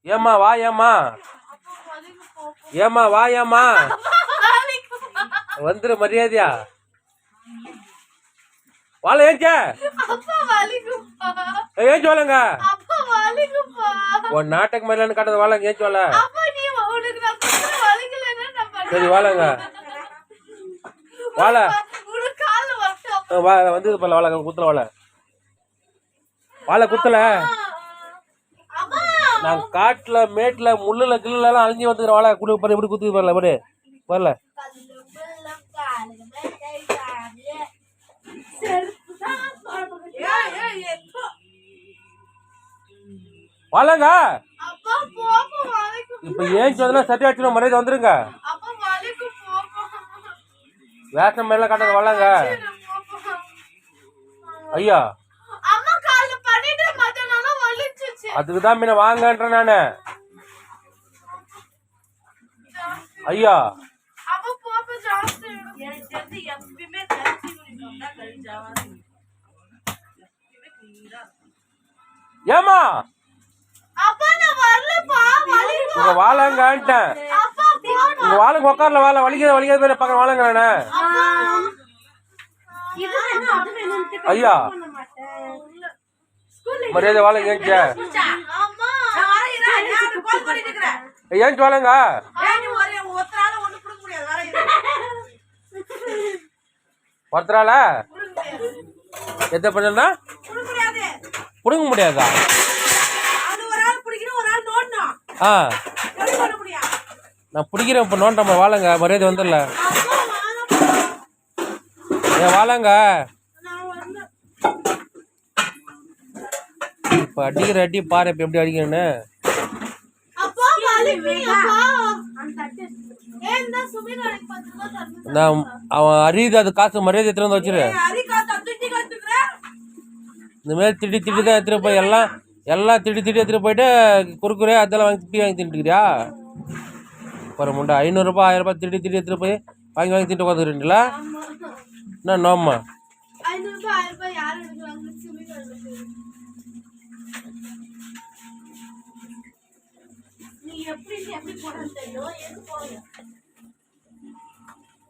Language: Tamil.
ஏம்மா வா ஏம்மா ஏம்மா வா ஏம்மா வந்துரு மரியாதையா வாழ ஏஞ்ச ஏன் சொல்லுங்க உன் நாட்டுக்கு மேல காட்டுறது வாழங்க ஏன் சொல்ல சரி வாழங்க வாழ வந்து பல வாழ குத்துல வாழ வாழ குத்தல நான் காட்டுல மேட்டுல முள்ளுல கிள்ளுல எல்லாம் அழிஞ்சு வந்துக்கிற வாழ குடு பாரு எப்படி குத்துக்கு வரல பாரு வரல வாழங்க இப்ப ஏன் சொன்னா சரி ஆச்சு மரியாதை வந்துருங்க வேஷம் மேல காட்டுறது வாழங்க ஐயா அதுக்குதான் மீன வாங்கன்ற நானு ஐயா ஏமா உங்க வாழங்கன்ட்டேன் உங்க வாழுங்க உட்கார்ல வாழ வலிக்காத பேர பக்கம் வாழங்க நானு ஐயா மரியாதை வாழங்க ஏன் சொல்லுங்க ஒருத்தரால எத்த பண்ணா புடுங்க முடியாதா நான் பிடிக்கிறேன் இப்ப நோண்டமா வாழங்க மரியாதை வந்துடல ஏன் வாழங்க இப்ப அடிக்கிற அடி பாரு இப்ப எப்படி அடிக்கிறேன்னு அவன் அறியுது அது காசு மரியாதை எடுத்துட்டு வந்து வச்சிரு இந்த மாதிரி திட்டி தான் எடுத்துட்டு போய் எல்லாம் திட்டி எடுத்துட்டு போயிட்டு குறுக்குறே அதெல்லாம் வாங்கி தின்னுக்கிறியா ஒரு முண்டை 500 ரூபாய் 1000 ரூபாய் திட்டி எடுத்துட்டு போய் வாங்கி திட்டு உட்காந்துருல என்ன நோம்மா எப்படி போறது தெரியும்